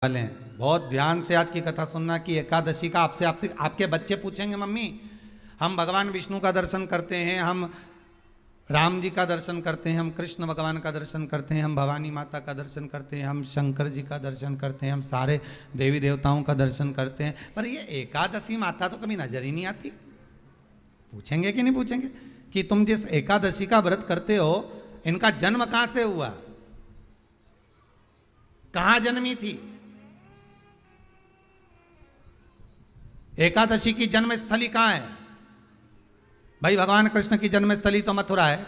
वाले हैं। बहुत ध्यान से आज की कथा सुनना कि एकादशी का आपसे आपसे आपके बच्चे पूछेंगे, मम्मी हम भगवान विष्णु का दर्शन करते हैं, हम राम जी का दर्शन करते हैं, हम कृष्ण भगवान का दर्शन करते हैं, हम भवानी माता का दर्शन करते हैं, हम शंकर जी का दर्शन करते हैं, हम सारे देवी देवताओं का दर्शन करते हैं, पर ये एकादशी माता तो कभी नजर ही नहीं आती। पूछेंगे कि नहीं पूछेंगे कि तुम जिस एकादशी का व्रत करते हो इनका जन्म कहां से हुआ, कहां जन्मी थी? एकादशी की जन्मस्थली कहां है? भाई भगवान कृष्ण की जन्मस्थली तो मथुरा है,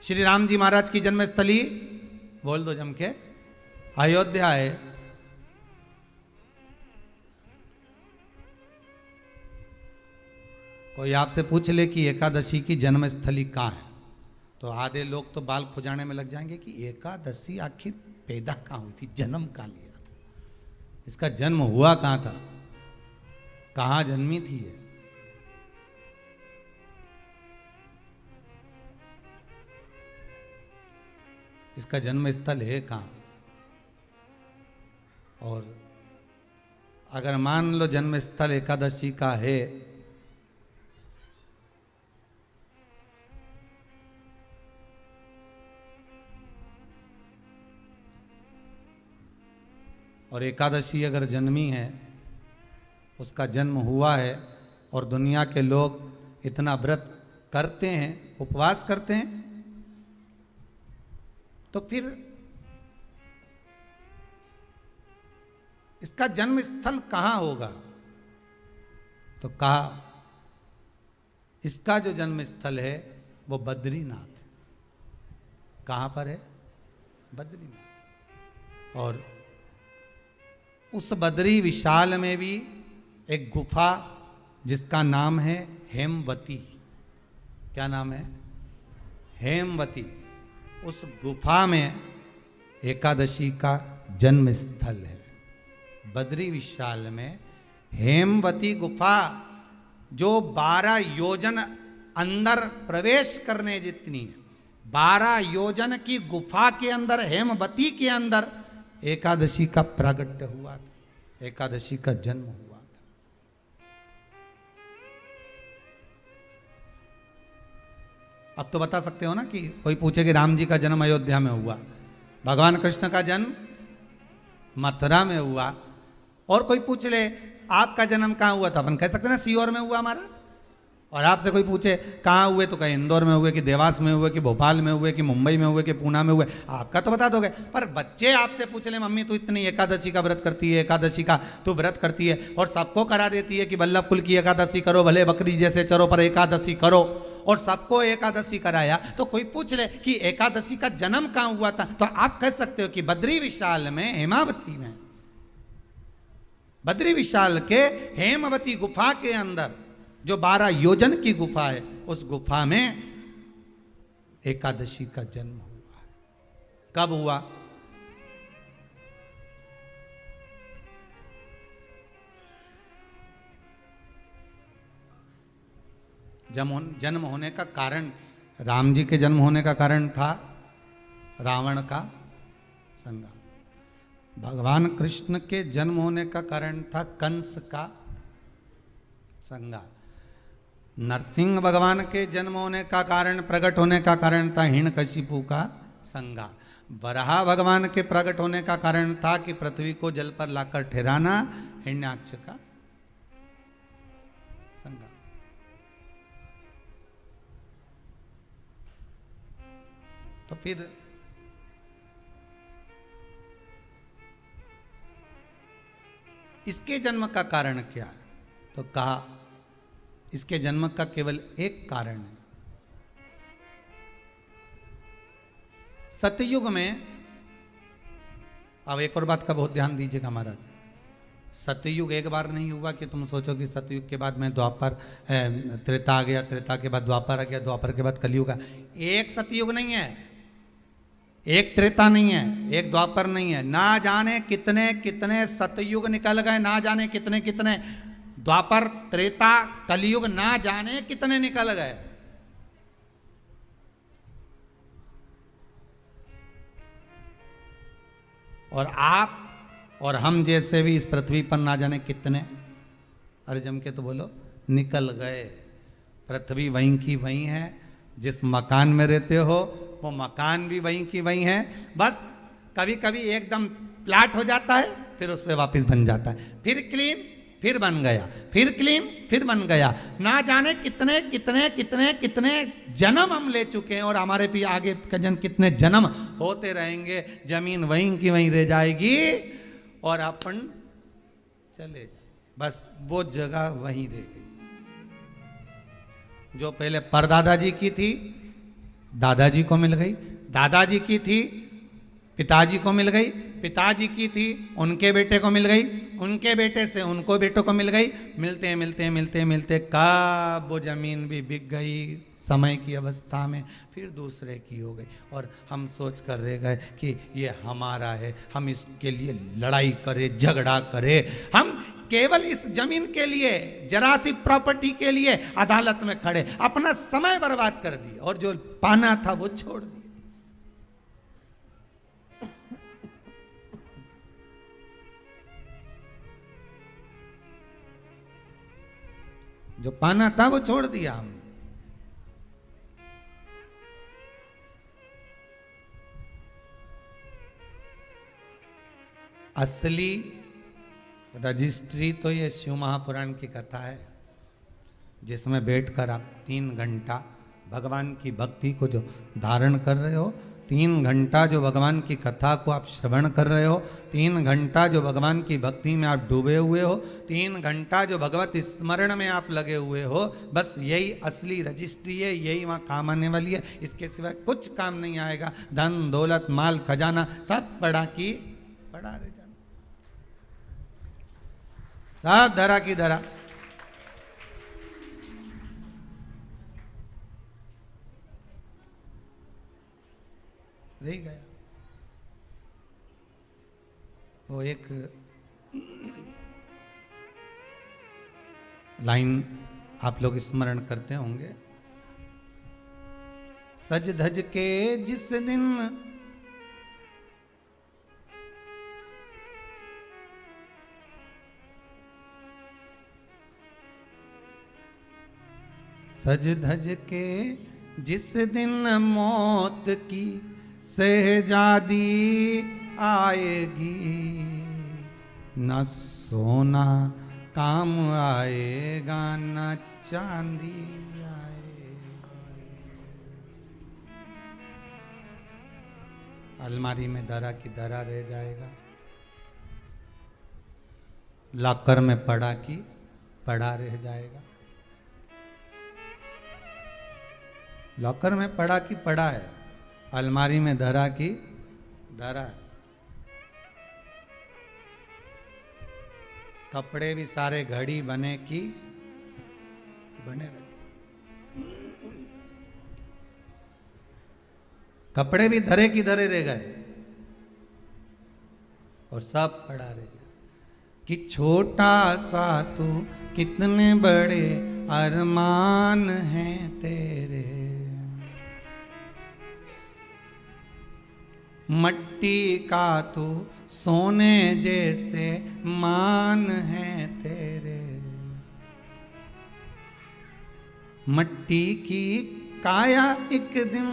श्री राम जी महाराज की जन्मस्थली बोल दो जम के अयोध्या है। कोई आपसे पूछ ले कि एकादशी की जन्मस्थली कहां है तो आधे लोग तो बाल खुजाने में लग जाएंगे कि एकादशी आखिर पैदा कहां हुई थी, जन्म कहां लिया था, इसका जन्म हुआ कहां था, कहां जन्मी थी ये? इसका जन्म स्थल है कहां? और अगर मान लो जन्म स्थल एकादशी का है और एकादशी अगर जन्मी है, उसका जन्म हुआ है और दुनिया के लोग इतना व्रत करते हैं, उपवास करते हैं, तो फिर इसका जन्म स्थल कहां होगा? तो कहा इसका जो जन्म स्थल है वो बद्रीनाथ। कहां पर है? बद्रीनाथ। और उस बद्री विशाल में भी एक गुफा जिसका नाम है हेमवती। क्या नाम है? हेमवती। उस गुफा में एकादशी का जन्म स्थल है। बद्री विशाल में हेमवती गुफा जो 12 योजन अंदर प्रवेश करने जितनी है, 12 योजन की गुफा के अंदर, हेमवती के अंदर एकादशी का प्रागट्य हुआ था, एकादशी का जन्म हुआ था। अब तो बता सकते हो ना कि कोई पूछे कि राम जी का जन्म अयोध्या में हुआ, भगवान कृष्ण का जन्म मथुरा में हुआ, और कोई पूछ ले आपका जन्म कहाँ हुआ था, अपन कह सकते ना सीहोर में हुआ हमारा। और आपसे कोई पूछे कहाँ हुए तो कहीं इंदौर में हुए, कि देवास में हुए, कि भोपाल में हुए, कि मुंबई में हुए, कि पूना में हुए, आपका तो बता दोगे। पर बच्चे आपसे पूछ ले मम्मी तू इतनी एकादशी का व्रत करती है, एकादशी का तू व्रत करती है और सबको करा देती है कि वल्लभ कुल की एकादशी करो, भले बकरी जैसे चरो पर एकादशी करो, और सबको एकादशी कराया, तो कोई पूछ ले कि एकादशी का जन्म कहाँ हुआ था, तो आप कह सकते हो कि बद्री विशाल में, हेमावती में, बद्री विशाल के हेमवती गुफा के अंदर जो 12 योजन की गुफा है, उस गुफा में एकादशी का जन्म हुआ। कब हुआ? जन्म होने का कारण, राम जी के जन्म होने का कारण था रावण का संहार। भगवान कृष्ण के जन्म होने का कारण था कंस का संहार। नरसिंह भगवान के जन्म होने का कारण, प्रकट होने का कारण था हिरण्यकशिपु का संहार। वराह भगवान के प्रकट होने का कारण था कि पृथ्वी को जल पर लाकर ठहराना, हिरण्याक्ष का संहार। तो फिर इसके जन्म का कारण क्या है? तो कहा इसके जन्म का केवल एक कारण है। सतयुग में, अब एक और बात का बहुत ध्यान दीजिएगा महाराज, सतयुग एक बार नहीं हुआ कि तुम सोचो कि सतयुग के बाद में द्वापर, त्रेता आ गया, त्रेता के बाद द्वापर आ गया, द्वापर के बाद कलयुग आ। एक सतयुग नहीं है, एक त्रेता नहीं है, एक द्वापर नहीं है, ना जाने कितने कितने सतयुग निकल गए, ना जाने कितने कितने द्वापर, त्रेता, कलयुग, ना जाने कितने निकल गए। और आप और हम जैसे भी इस पृथ्वी पर ना जाने कितने, अरे जम के तो बोलो, निकल गए। पृथ्वी वहीं की वहीं है, जिस मकान में रहते हो वो मकान भी वहीं की वहीं है। बस कभी कभी एकदम प्लाट हो जाता है, फिर उस पर वापस बन जाता है, फिर क्लीन, फिर बन गया, फिर क्लीन, फिर बन गया। ना जाने कितने कितने कितने कितने जन्म हम ले चुके हैं, और हमारे भी आगे का जन्म कितने जन्म होते रहेंगे। जमीन वहीं की वहीं रह जाएगी और अपन चले जाए, बस वो जगह वहीं रह गई। जो पहले परदादा जी की थी दादाजी को मिल गई, दादाजी की थी पिताजी को मिल गई, पिताजी की थी उनके बेटे को मिल गई, उनके बेटे से उनको बेटों को मिल गई। मिलते मिलते मिलते मिलते कब वो जमीन भी बिक गई समय की अवस्था में, फिर दूसरे की हो गई। और हम सोच कर रह गए कि ये हमारा है, हम इसके लिए लड़ाई करें, झगड़ा करें। हम केवल इस जमीन के लिए, जरा सी प्रॉपर्टी के लिए अदालत में खड़े, अपना समय बर्बाद कर दिए और जो पाना था वो छोड़ दिया। जो पाना था वो छोड़ दिया हमने। असली रजिस्ट्री तो ये शिव महापुराण की कथा है, जिसमें बैठकर आप 3 घंटा भगवान की भक्ति को जो धारण कर रहे हो, 3 घंटा जो भगवान की कथा को आप श्रवण कर रहे हो, 3 घंटा जो भगवान की भक्ति में आप डूबे हुए हो, 3 घंटा जो भगवत स्मरण में आप लगे हुए हो, बस यही असली रजिस्ट्री है, यही वहाँ काम आने वाली है। इसके सिवाय कुछ काम नहीं आएगा। धन दौलत माल खजाना सब पड़ा की पड़ा रह जाना, सब धरा की धरा। रह गया। वो एक लाइन आप लोग स्मरण करते होंगे, सज धज के जिस दिन सज धज के जिस दिन मौत की शहजादी आएगी, न सोना काम आएगा न चांदी आएगी। अलमारी में धरा की धरा रह जाएगा, लॉकर में पड़ा की पड़ा रह जाएगा। लॉकर में पड़ा की पड़ा है, अलमारी में धरा की धरा है। कपड़े भी सारे घड़ी बने की बने रहे, कपड़े भी धरे की धरे रह गए और सब पड़ा रह गया। कि छोटा सा तू कितने बड़े अरमान हैं तेरे, मट्टी का तू सोने जैसे मान है तेरे। मट्टी की काया एक दिन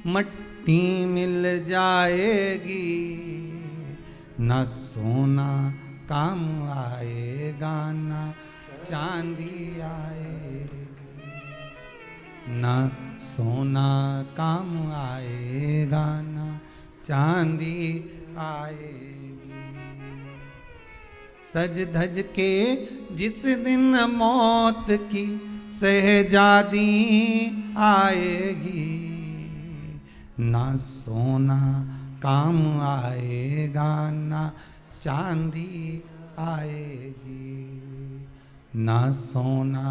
मट्टी मिल जाएगी, न सोना काम आएगा न चांदी आएगी, न सोना काम आएगा न चांदी आएगी। सज धज के जिस दिन मौत की शहजादी आएगी, ना सोना काम आएगा ना चांदी आएगी, ना सोना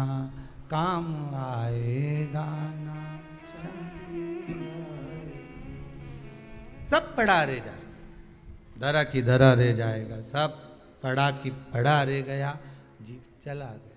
काम आएगा ना चांदी आएगी। सब पड़ा रह जाएगा, धरा की धरा रह जाएगा, सब पड़ा की पड़ा रह गया, जीव चला गया।